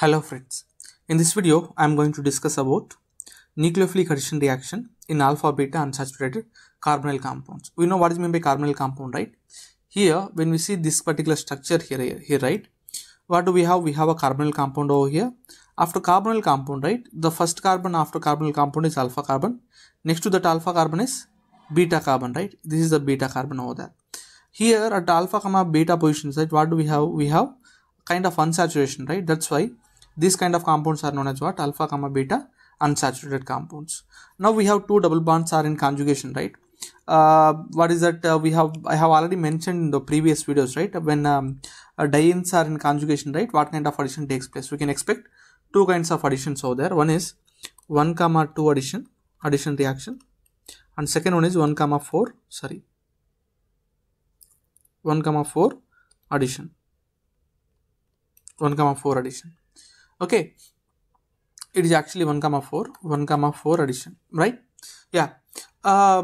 Hello friends, in this video I am going to discuss about nucleophilic addition reaction in alpha beta unsaturated carbonyl compounds. We know what is meant by carbonyl compound, right? Here when we see this particular structure here, right, what do we have? We have a carbonyl compound over here. After carbonyl compound, right, the first carbon after carbonyl compound is alpha carbon. Next to that alpha carbon is beta carbon, right? This is the beta carbon over there. Here at alpha comma beta positions, right, what do we have? We have kind of unsaturation, right? That's why these kind of compounds are known as what? Alpha comma beta unsaturated compounds. Now we have two double bonds are in conjugation, right? What is that? I have already mentioned in the previous videos, right? When dienes are in conjugation, right, what kind of addition takes place? We can expect two kinds of additions over there. One is 1, 2 addition reaction, and second one is 1, 4 addition. 1, 4 addition. Okay, it is actually 1, 4 addition, right? Yeah. I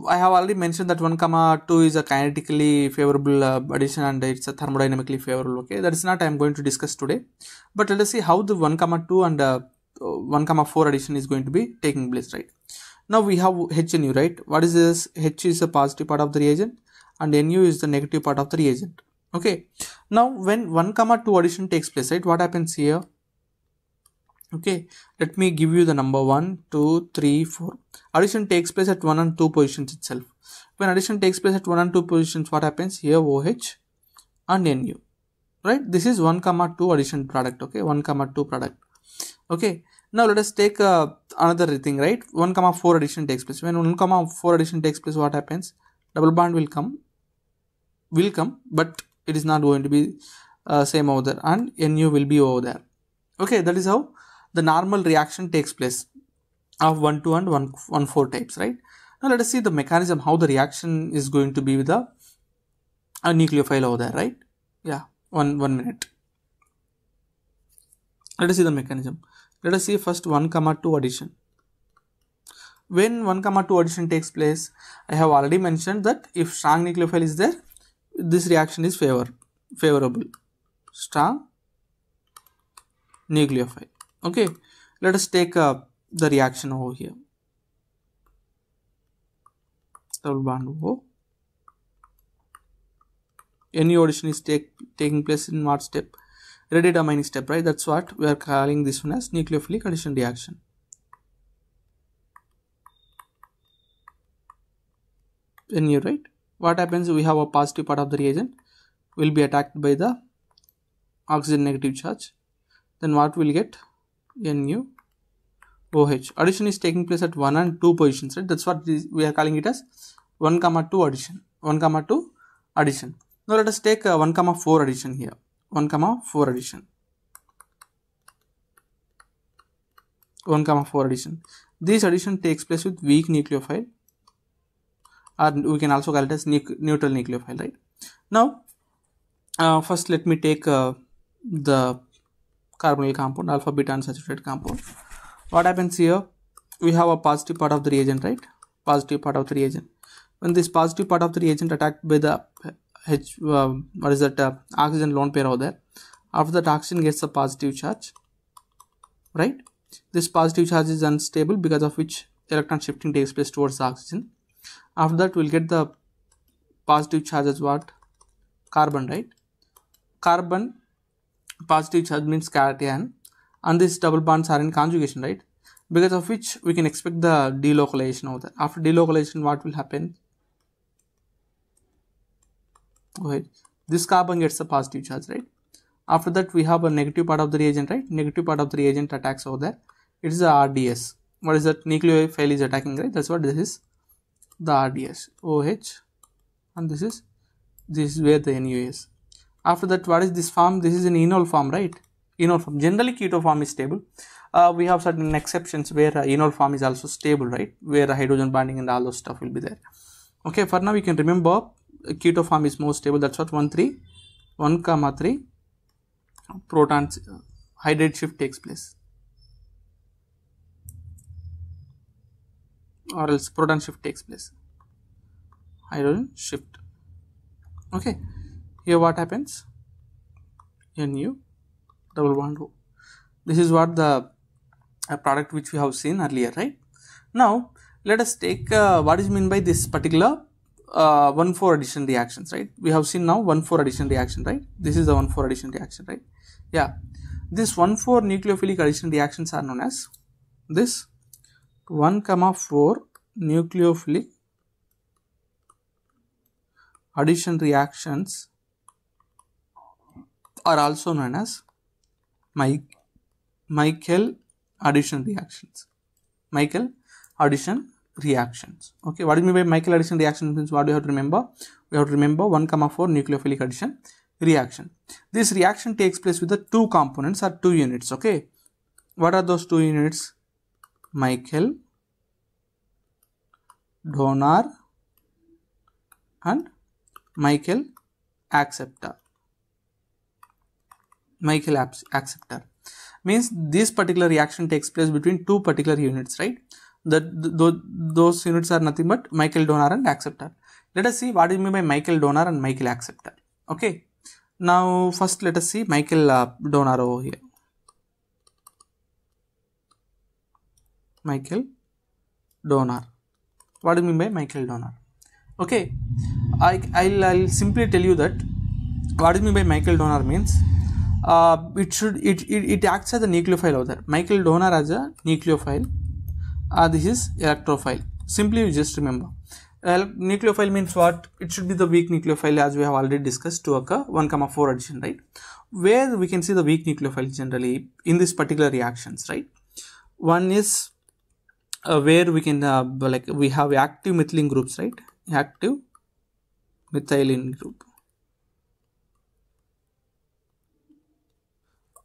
have already mentioned that 1, 2 is a kinetically favorable addition and it's a thermodynamically favorable. Okay, that is not I am going to discuss today, but let us see how the 1, 2 and 1, 4 addition is going to be taking place, right? Now we have H and U, right? What is this? H is the positive part of the reagent and Nu is the negative part of the reagent. Okay, now when 1, 2 addition takes place, right, what happens here? Okay, let me give you the number 1, 2, 3, 4. Addition takes place at 1 and 2 positions itself. When addition takes place at 1 and 2 positions, what happens here? OH and Nu, right? This is 1, 2 addition product. Okay, 1, 2 product. Okay, now let us take another thing, right? 1, 4 addition takes place. When 1, 4 addition takes place, what happens? Double bond will come, but it is not going to be same over there, and Nu will be over there. Okay, that is how the normal reaction takes place of 1, 2 and 1, 4 types, right? Now let us see the mechanism, how the reaction is going to be with a nucleophile over there, right? Yeah, one minute. Let us see the mechanism. Let us see first 1, 2 addition. When 1, 2 addition takes place, I have already mentioned that if strong nucleophile is there, this reaction is favorable. Strong nucleophile. Okay, let us take the reaction over here. Double bond O. Nu addition is taking place in what step? Redetermining step, right? That's what we are calling this one as nucleophilic addition reaction. Nu, right? What happens? We have a positive part of the reagent will be attacked by the oxygen negative charge. Then what will get? Nu OH. Addition is taking place at 1 and 2 positions, right? That's what we are calling it as 1, 2 addition. 1, 2 addition. Now let us take 1, 4 addition here. 1, 4 addition. 1, 4 addition. This addition takes place with weak nucleophile, or we can also call it as neutral nucleophile, right? Now first let me take the carbonyl compound, alpha beta unsaturated compound. What happens here? We have a positive part of the reagent, right? Positive part of the reagent. When this positive part of the reagent attacked by the oxygen lone pair over there, after that oxygen gets a positive charge, right? This positive charge is unstable, because of which electron shifting takes place towards the oxygen. After that we'll get the positive charge as what? Carbon, right? Carbon positive charge means cation, and these double bonds are in conjugation, right? Because of which we can expect the delocalization over there. After delocalization, what will happen? Okay, this carbon gets a positive charge, right? After that we have a negative part of the reagent, right? Negative part of the reagent attacks over there. It is the RDS. What is that? Nucleophile is attacking, right? That's what this is. The RDS OH, and this is where the Nu is. After that, what is this form? This is an enol form, right? Enol form. Generally keto form is stable. We have certain exceptions where enol form is also stable, right? Where hydrogen bonding and all those stuff will be there. Okay, for now we can remember keto form is more stable. That's what 1, 3 protons hydride shift takes place, or else proton shift takes place. Hydrogen shift. Okay, here what happens? Nu double bond O. This is what the product which we have seen earlier, right? Now let us take what is meant by this particular 1,4 addition reactions, right? We have seen now 1,4 addition reaction, right? This is the 1,4 addition reaction, right? Yeah, this 1,4 nucleophilic addition reactions are known as this 1,4 nucleophilic addition reactions are also known as Michael addition reactions. Michael addition reactions. Okay, what do you mean by Michael addition reaction? Means what do you have to remember? We have to remember 1,4 nucleophilic addition reaction. This reaction takes place with the two components or two units. Okay, what are those two units? Michael donor and Michael acceptor. Michael acceptor means this particular reaction takes place between two particular units, right? Those units are nothing but Michael donor and acceptor. Let us see what do you mean by Michael donor and Michael acceptor. Okay, now first let us see Michael donor over here. Michael donor. What do you mean by Michael donor? Okay, I'll simply tell you that what do you mean by Michael donor means it acts as a nucleophile over there. Michael donor as a nucleophile. This is electrophile. Simply you just remember. Nucleophile means what? It should be the weak nucleophile, as we have already discussed, to occur 1,4 addition, right? Where we can see the weak nucleophile generally in this particular reactions, right? One is where we can like we have active methylene groups, right? Active methylene group.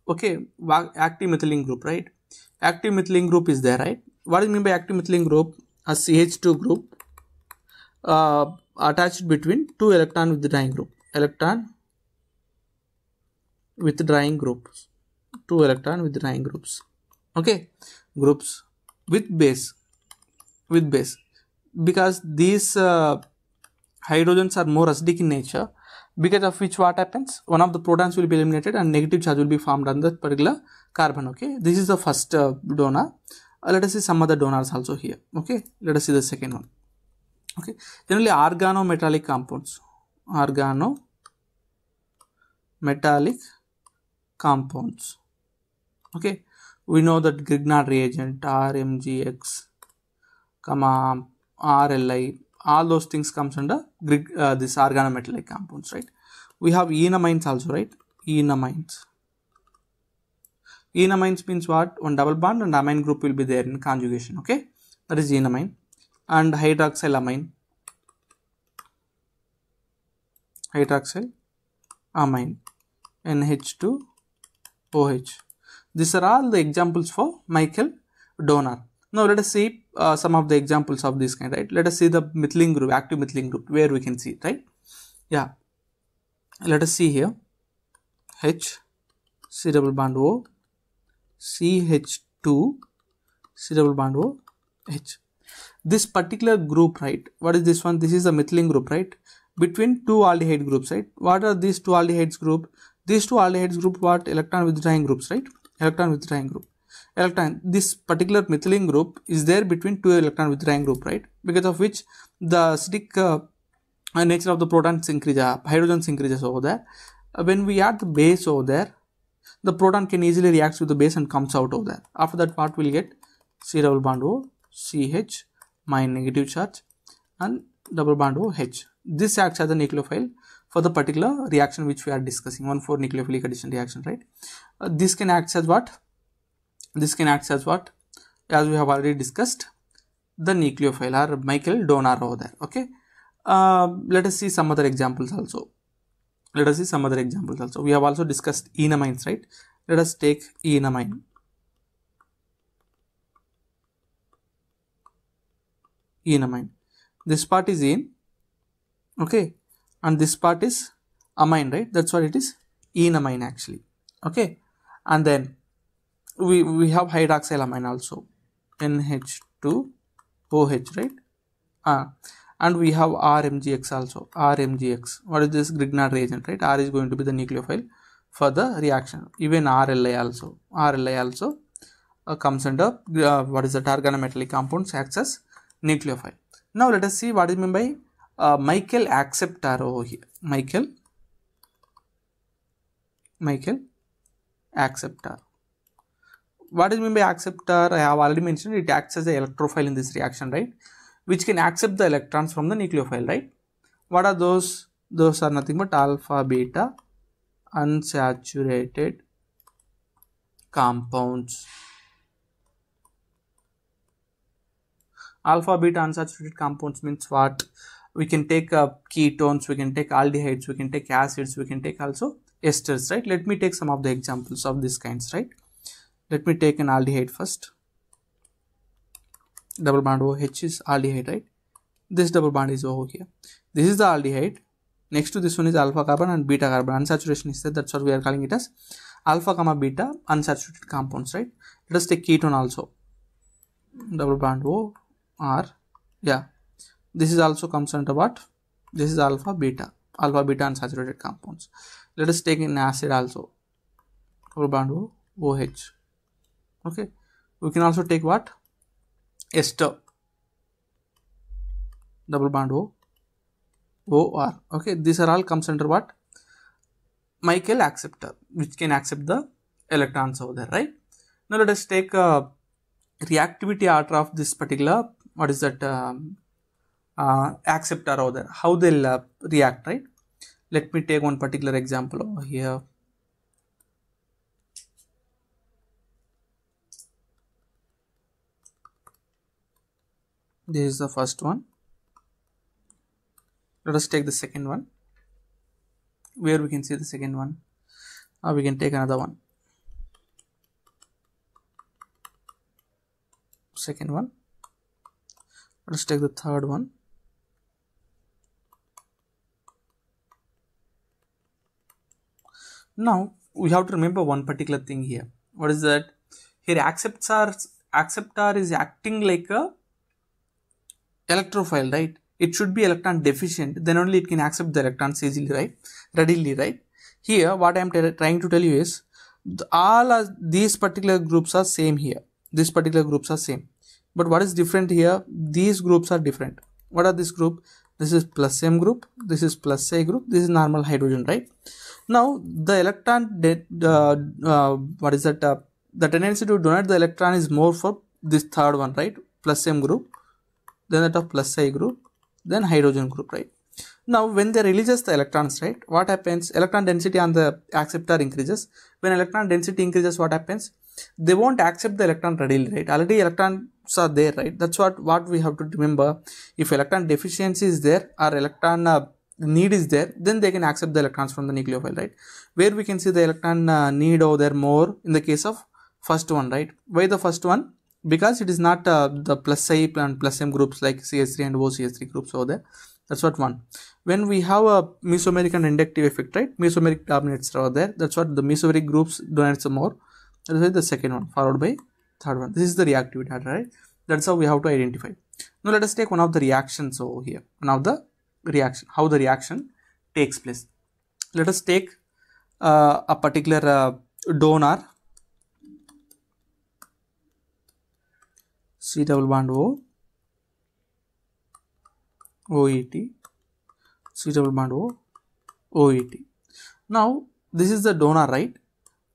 Okay, active methylene group, right? Active methylene group is there, right? What do you mean by active methylene group? A CH2 group attached between two electron withdrawing group. Electron withdrawing groups. Two electron withdrawing groups. Okay, groups with base. With base. Because these hydrogens are more acidic in nature, because of which what happens? One of the protons will be eliminated and negative charge will be formed on that particular carbon. Okay, this is the first donor. Let us see some other donors also here. Okay, let us see the second one. Okay, generally organometallic compounds. Organometallic compounds. Okay, we know that Grignard reagent, RMGX, RLI, all those things comes under this organometallic compounds, right? We have enamines also, right? Enamines. Enamines means what? One double bond and amine group will be there in conjugation. Okay, that is enamine. And hydroxylamine. Hydroxylamine. NH2OH. These are all the examples for Michael donor. Now let us see some of the examples of this kind, right? Let us see the methylene group, active methylene group, where we can see it, right? Yeah, let us see here. H, C double bond O, CH2, C double bond O, H. This particular group, right? What is this one? This is the methylene group, right? Between two aldehyde groups, right? What are these two aldehydes group? These two aldehydes group, what? Electron withdrawing groups, right? Electron withdrawing group. This particular methylene group is there between two electron withdrawing group, right? Because of which the acidic nature of the protons increases, hydrogens increases over there. When we add the base over there, the proton can easily react with the base and comes out over there. After that, what we'll get? C double bond O, CH, minus negative charge, and double bond O, H. This acts as a nucleophile for the particular reaction which we are discussing, 1,4 nucleophilic addition reaction, right? This can act as what? This can act as what? As we have already discussed, the nucleophile or Michael donor over there. Okay, let us see some other examples also. We have also discussed enamines, right? Let us take enamine. This part is en, okay, and this part is amine, right? That's what it is, enamine actually. Okay, and then we have hydroxylamine also, NH2OH, right? And we have RMGX also, RMGX. What is this? Grignard reagent, right? R is going to be the nucleophile. for the reaction. Even RLI also comes under what is the organometallic compounds acts as nucleophile. Now let us see what is meant by Michael acceptor over here. Michael acceptor. What is meant by acceptor? I have already mentioned it acts as the electrophile in this reaction, right? Which can accept the electrons from the nucleophile, right? What are those? Those are nothing but alpha, beta, unsaturated compounds. Alpha, beta, unsaturated compounds means what? We can take ketones, we can take aldehydes, we can take acids, we can take also esters, right? Let me take some of the examples of these kinds, right? Let me take an aldehyde first. Double bond OH is aldehyde, right? This double bond is over here. This is the aldehyde. Next to this one is alpha carbon and beta carbon. Unsaturation is there. That's what we are calling it as alpha comma beta unsaturated compounds, right? Let us take ketone also. Double bond O R. Yeah. This is also comes under what? This is alpha beta unsaturated compounds. Let us take an acid also. Double bond O OH. Okay. We can also take what? Ester. Double bond O OR. Okay, these are all comes under what? Michael acceptor, which can accept the electrons over there, right? Now let us take reactivity order of this particular, what is that, acceptor over there, how they'll react, right? Let me take one particular example over here. This is the first one. Let us take the second one. Where we can see the second one, we can take another one. Second one. Let us take the third one. Now we have to remember one particular thing here. What is that? Here acceptor is acting like a electrophile, right? It should be electron deficient, then only it can accept the electrons easily, right? Readily, right? Here what I am trying to tell you is these particular groups are same here. These particular groups are same, but what is different here? These groups are different. What are this group? This is plus M group, this is plus A group, this is normal hydrogen, right? Now the electron what is that? The tendency to donate the electron is more for this third one, right? Plus M group, then that of plus A group, then hydrogen group, right? Now when they releases the electrons, right, what happens? Electron density on the acceptor increases. When electron density increases, what happens? They won't accept the electron readily, right? Already electrons are there, right? That's what we have to remember. If electron deficiency is there or electron need is there, then they can accept the electrons from the nucleophile, right? Where we can see the electron need over there more in the case of first one, right? Why the first one? Because it is not the plus A and plus M groups like CH3 and OCH3 groups over there. That's what one. When we have a mesomeric and inductive effect, right? Mesomeric dominates over there. That's what the mesomeric groups dominates more. That is the second one, followed by third one. This is the reactivity order, right? That's how we have to identify. Now let us take one of the reactions over here. One of the reaction, how the reaction takes place. Let us take a particular donor, C double bond O, OET, C double bond O, OET. Now this is the donor, right?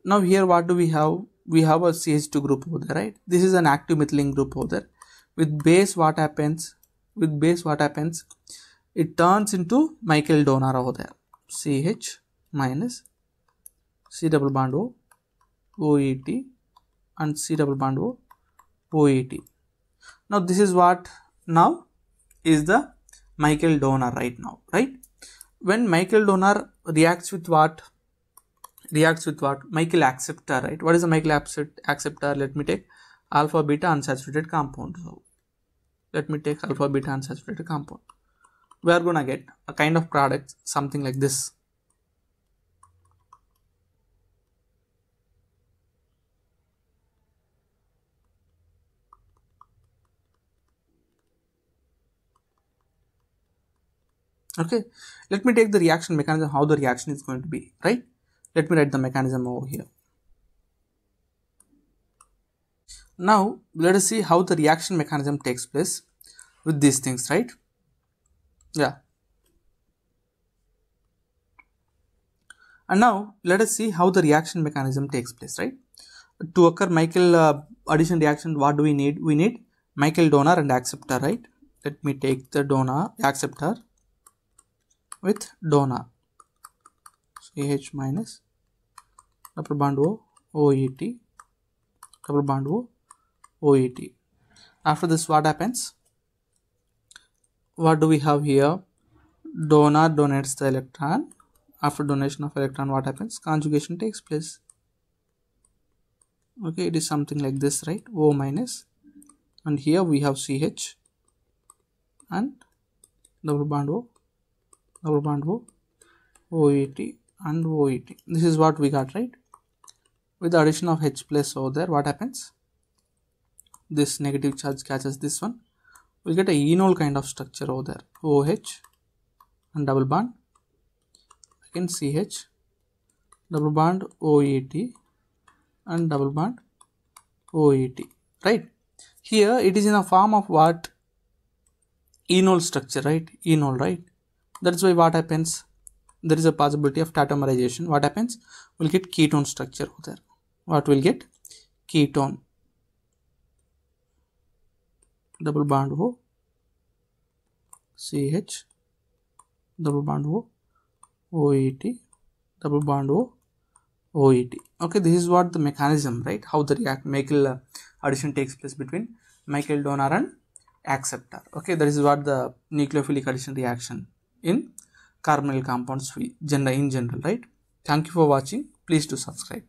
Now here what do we have? We have a CH2 group over there, right? This is an active methylene group over there. With base what happens? With base what happens? It turns into Michael donor over there. CH minus C double bond O, OET and C double bond O, OET. Now this is what now is the Michael donor right now, right? When Michael donor reacts with what? Reacts with what? Michael acceptor, right? What is the Michael acceptor? Let me take alpha beta unsaturated compound. So let me take alpha beta unsaturated compound. We are gonna get a kind of product something like this. Okay, let me take the reaction mechanism, how the reaction is going to be, right? Let me write the mechanism over here. Now let us see how the reaction mechanism takes place with these things, right? Yeah. And now let us see how the reaction mechanism takes place, right? To occur Michael addition reaction, what do we need? We need Michael donor and acceptor, right? Let me take the donor acceptor with donor CH minus double bond O OET double bond O OET. After this, what happens? What do we have here? Donor donates the electron. After donation of electron, what happens? Conjugation takes place. Okay, it is something like this, right? O minus, and here we have CH and double bond O OET and OET. This is what we got, right? With the addition of H plus over there, what happens? This negative charge catches this one. We'll get a enol kind of structure over there. OH and double bond, again CH, double bond OET and double bond OET, right? Here it is in a form of what? Enol structure, right? Enol, right? That's why what happens? There is a possibility of tautomerization. What happens? We'll get ketone structure over there. What will get? Ketone. Double bond O CH, double bond O OET, double bond O OET. Okay, this is what the mechanism, right? How the Michael addition takes place between Michael donor and acceptor. Okay, that is what the nucleophilic addition reaction in carbonyl compounds in general, right? Thank you for watching. Please do subscribe.